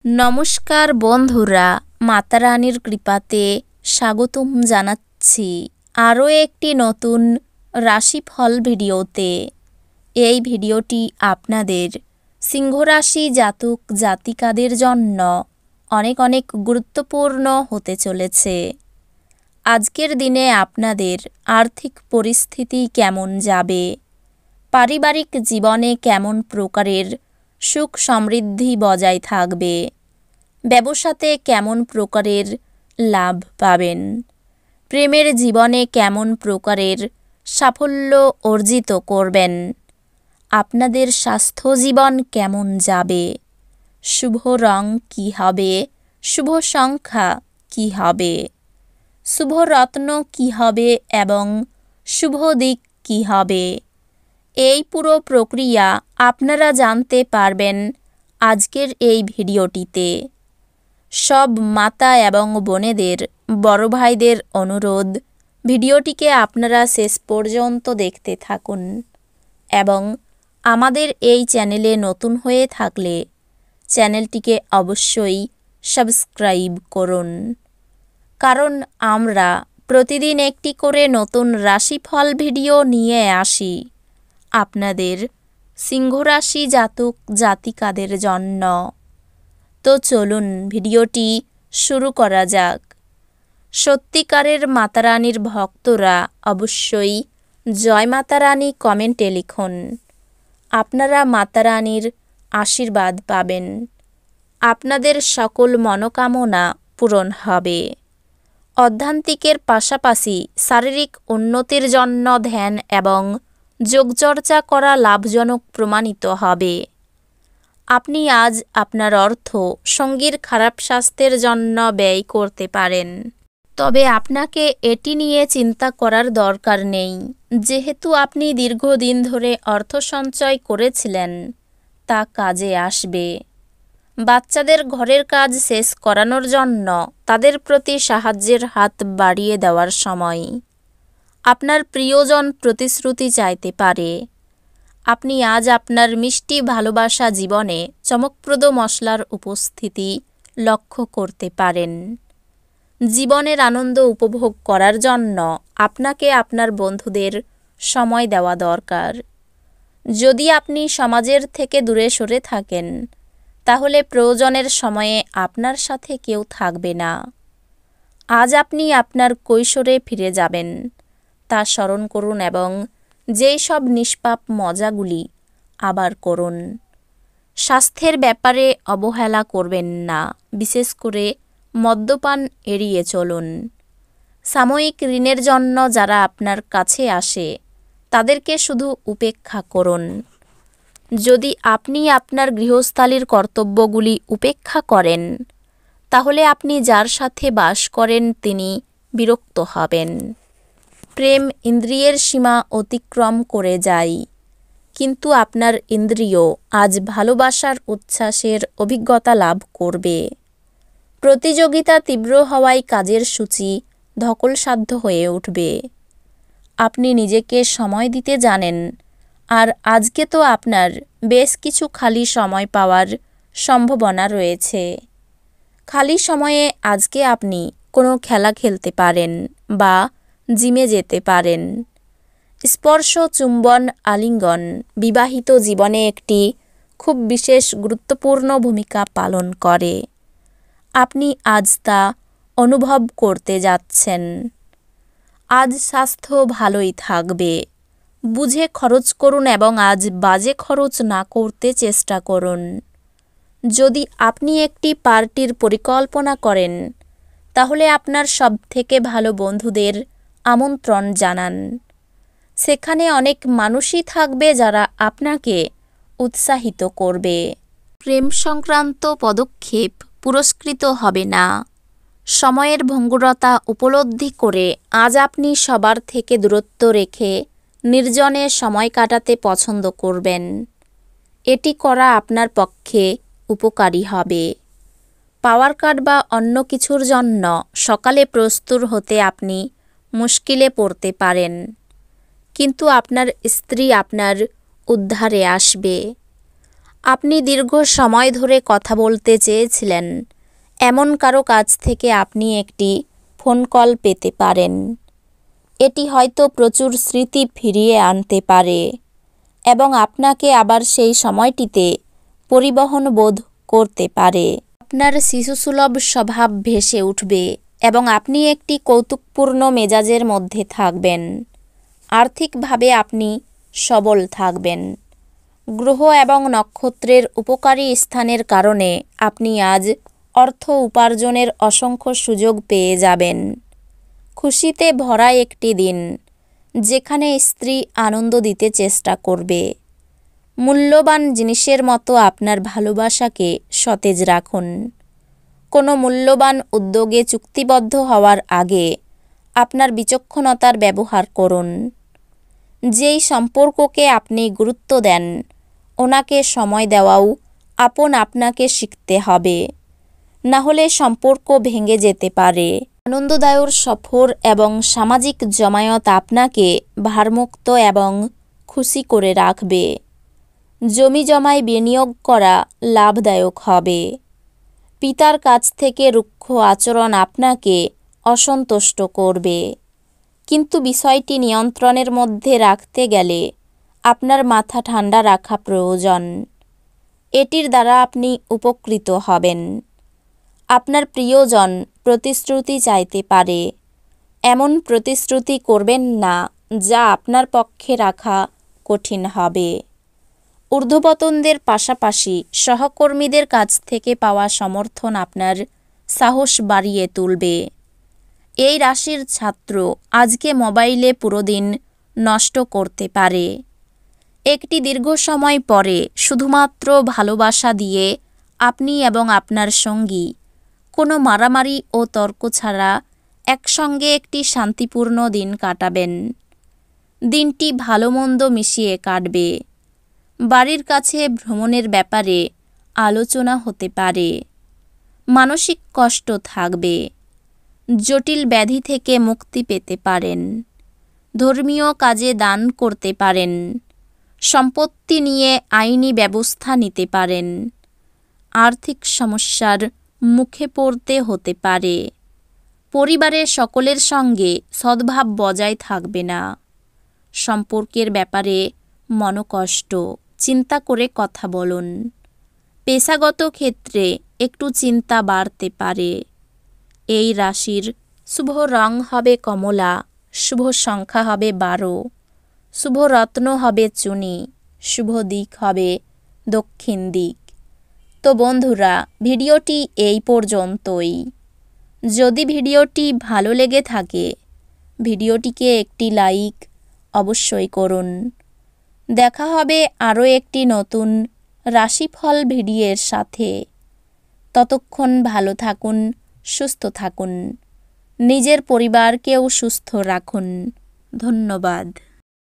নমস্কার বন্ধুরা, মাতা রানীর কৃপাতে স্বাগতম জানাচ্ছি আরও একটি নতুন রাশিফল ভিডিওতে। এই ভিডিওটি আপনাদের সিংহ রাশি জাতক জাতিকাদের জন্য অনেক অনেক গুরুত্বপূর্ণ হতে চলেছে। আজকের দিনে আপনাদের আর্থিক পরিস্থিতি কেমন যাবে, পারিবারিক জীবনে কেমন প্রকারের সুখ সমৃদ্ধি বজায় থাকবে, ব্যবসাতে কেমন প্রকারের লাভ পাবেন, প্রেমের জীবনে কেমন প্রকারের সাফল্য অর্জিত করবেন, আপনাদের স্বাস্থ্য জীবন কেমন যাবে, শুভ রং কী হবে, শুভ সংখ্যা কী হবে, শুভ রত্ন কী হবে এবং শুভ দিক কী হবে, এই পুরো প্রক্রিয়া আপনারা জানতে পারবেন আজকের এই ভিডিওটিতে। সব মাতা এবং বোনেদের, বড় ভাইদের অনুরোধ, ভিডিওটিকে আপনারা শেষ পর্যন্ত দেখতে থাকুন এবং আমাদের এই চ্যানেলে নতুন হয়ে থাকলে চ্যানেলটিকে অবশ্যই সাবস্ক্রাইব করুন, কারণ আমরা প্রতিদিন একটি করে নতুন রাশিফল ভিডিও নিয়ে আসি আপনাদের সিংহ রাশি জাতক জাতিকাদের জন্য। তো চলুন ভিডিওটি শুরু করা যাক। সত্যিকারের মাতারানীর ভক্তরা অবশ্যই জয় মাতা রানী কমেন্টে লিখুন। আপনারা মাতারানীর আশীর্বাদ পাবেন, আপনাদের সকল মনোকামনা পূরণ হবে। অধ্যাত্মিকের পাশাপাশি শারীরিক উন্নতির জন্য ধ্যান এবং যোগচর্চা করা লাভজনক প্রমাণিত হবে। আপনি আজ আপনার অর্থ সঙ্গীর খারাপ স্বাস্থ্যের জন্য ব্যয় করতে পারেন, তবে আপনাকে এটি নিয়ে চিন্তা করার দরকার নেই, যেহেতু আপনি দীর্ঘদিন ধরে অর্থ সঞ্চয় করেছিলেন তা কাজে আসবে। বাচ্চাদের ঘরের কাজ শেষ করানোর জন্য তাদের প্রতি সাহায্যের হাত বাড়িয়ে দেওয়ার সময়। আপনার প্রিয়জন প্রতিশ্রুতি চাইতে পারে। আপনি আজ আপনার মিষ্টি ভালোবাসা জীবনে চমকপ্রদ মশলার উপস্থিতি লক্ষ্য করতে পারেন। জীবনের আনন্দ উপভোগ করার জন্য আপনাকে আপনার বন্ধুদের সময় দেওয়া দরকার। যদি আপনি সমাজের থেকে দূরে সরে থাকেন, তাহলে প্রয়োজনের সময়ে আপনার সাথে কেউ থাকবে না। আজ আপনি আপনার কৈশোরে ফিরে যাবেন, তা স্মরণ করুন এবং যেই সব নিষ্পাপ মজাগুলি আবার করুন। স্বাস্থ্যের ব্যাপারে অবহেলা করবেন না, বিশেষ করে মদ্যপান এড়িয়ে চলুন। সাময়িক ঋণের জন্য যারা আপনার কাছে আসে তাদেরকে শুধু উপেক্ষা করুন। যদি আপনি আপনার গৃহস্থালির কর্তব্যগুলি উপেক্ষা করেন, তাহলে আপনি যার সাথে বাস করেন তিনি বিরক্ত হবেন। প্রেম ইন্দ্রিয়ের সীমা অতিক্রম করে যায়, কিন্তু আপনার ইন্দ্রিয় আজ ভালোবাসার উচ্ছ্বাসের অভিজ্ঞতা লাভ করবে। প্রতিযোগিতা তীব্র হওয়ায় কাজের সূচি ধকলসাধ্য হয়ে উঠবে। আপনি নিজেকে সময় দিতে জানেন, আর আজকে তো আপনার বেশ কিছু খালি সময় পাওয়ার সম্ভাবনা রয়েছে। খালি সময়ে আজকে আপনি কোনো খেলা খেলতে পারেন বা জিমে যেতে পারেন। স্পর্শ, চুম্বন, আলিঙ্গন বিবাহিত জীবনে একটি খুব বিশেষ গুরুত্বপূর্ণ ভূমিকা পালন করে। আপনি আজ তা অনুভব করতে যাচ্ছেন। আজ স্বাস্থ্য ভালোই থাকবে। বুঝে খরচ করুন এবং আজ বাজে খরচ না করতে চেষ্টা করুন। যদি আপনি একটি পার্টির পরিকল্পনা করেন, তাহলে আপনার সবথেকে ভালো বন্ধুদের আমন্ত্রণ জানান। সেখানে অনেক মানুষই থাকবে যারা আপনাকে উৎসাহিত করবে। প্রেম সংক্রান্ত পদক্ষেপ পুরস্কৃত হবে না। সময়ের ভঙ্গুরতা উপলব্ধি করে আজ আপনি সবার থেকে দূরত্ব রেখে নির্জনে সময় কাটাতে পছন্দ করবেন। এটি করা আপনার পক্ষে উপকারী হবে। পাওয়ার কাট বা অন্য কিছুর জন্য সকালে প্রস্তুত হতে আপনি মুশকিলে পড়তে পারেন, কিন্তু আপনার স্ত্রী আপনার উদ্ধারে আসবে। আপনি দীর্ঘ সময় ধরে কথা বলতে চেয়েছিলেন এমন কারো কাছ থেকে আপনি একটি ফোন কল পেতে পারেন। এটি হয়তো প্রচুর স্মৃতি ফিরিয়ে আনতে পারে এবং আপনাকে আবার সেই সময়টিতে পরিবহন বোধ করতে পারে। আপনার শিশুসুলভ স্বভাব ভেসে উঠবে এবং আপনি একটি কৌতুকপূর্ণ মেজাজের মধ্যে থাকবেন। আর্থিকভাবে আপনি সবল থাকবেন। গ্রহ এবং নক্ষত্রের উপকারী স্থানের কারণে আপনি আজ অর্থ উপার্জনের অসংখ্য সুযোগ পেয়ে যাবেন। খুশিতে ভরা একটি দিন, যেখানে স্ত্রী আনন্দ দিতে চেষ্টা করবে। মূল্যবান জিনিসের মতো আপনার ভালোবাসাকে সতেজ রাখুন। কোনো মূল্যবান উদ্যোগে চুক্তিবদ্ধ হওয়ার আগে আপনার বিচক্ষণতার ব্যবহার করুন। যেই সম্পর্ককে আপনি গুরুত্ব দেন, ওনাকে সময় দেওয়াও আপনাকে শিখতে হবে, না হলে সম্পর্ক ভেঙে যেতে পারে। আনন্দদায়ক সফর এবং সামাজিক জমায়েত আপনাকে ভারমুক্ত এবং খুশি করে রাখবে। জমি জমায় বিনিয়োগ করা লাভদায়ক হবে। পিতার কাছ থেকে রুক্ষ আচরণ আপনাকে অসন্তুষ্ট করবে, কিন্তু বিষয়টি নিয়ন্ত্রণের মধ্যে রাখতে গেলে আপনার মাথা ঠান্ডা রাখা প্রয়োজন। এটির দ্বারা আপনি উপকৃত হবেন। আপনার প্রিয়জন প্রতিশ্রুতি চাইতে পারে। এমন প্রতিশ্রুতি করবেন না যা আপনার পক্ষে রাখা কঠিন হবে। ঊর্ধ্বতনদের পাশাপাশি সহকর্মীদের কাছ থেকে পাওয়া সমর্থন আপনার সাহস বাড়িয়ে তুলবে। এই রাশির ছাত্র আজকে মোবাইলে পুরো দিন নষ্ট করতে পারে। একটি দীর্ঘ সময় পরে শুধুমাত্র ভালোবাসা দিয়ে আপনি এবং আপনার সঙ্গী কোনো মারামারি ও তর্ক ছাড়া একসঙ্গে একটি শান্তিপূর্ণ দিন কাটাবেন। দিনটি ভালো মন্দ মিশিয়ে কাটবে। বাড়ির কাছে ভ্রমণের ব্যাপারে আলোচনা হতে পারে। মানসিক কষ্ট থাকবে। জটিল ব্যাধি থেকে মুক্তি পেতে পারেন। ধর্মীয় কাজে দান করতে পারেন। সম্পত্তি নিয়ে আইনি ব্যবস্থা নিতে পারেন। আর্থিক সমস্যার মুখে পড়তে হতে পারে। পরিবারের সকলের সঙ্গে সদ্ভাব বজায় থাকবে না। সম্পর্কের ব্যাপারে মনোকষ্ট, চিন্তা করে কথা বলুন। পেশাগত ক্ষেত্রে একটু চিন্তা বাড়তে পারে। এই রাশির শুভ রং হবে কমলা, শুভ সংখ্যা হবে 12, শুভ রত্ন হবে চুনি, শুভ দিক হবে দক্ষিণ দিক। তো বন্ধুরা, ভিডিওটি এই পর্যন্তই। যদি ভিডিওটি ভালো লেগে থাকে, ভিডিওটিকে একটি লাইক অবশ্যই করুন। দেখা হবে আরও একটি নতুন রাশিফল ভিডিওর সাথে। ততক্ষণ ভালো থাকুন, সুস্থ থাকুন, নিজের পরিবারকেও সুস্থ রাখুন। ধন্যবাদ।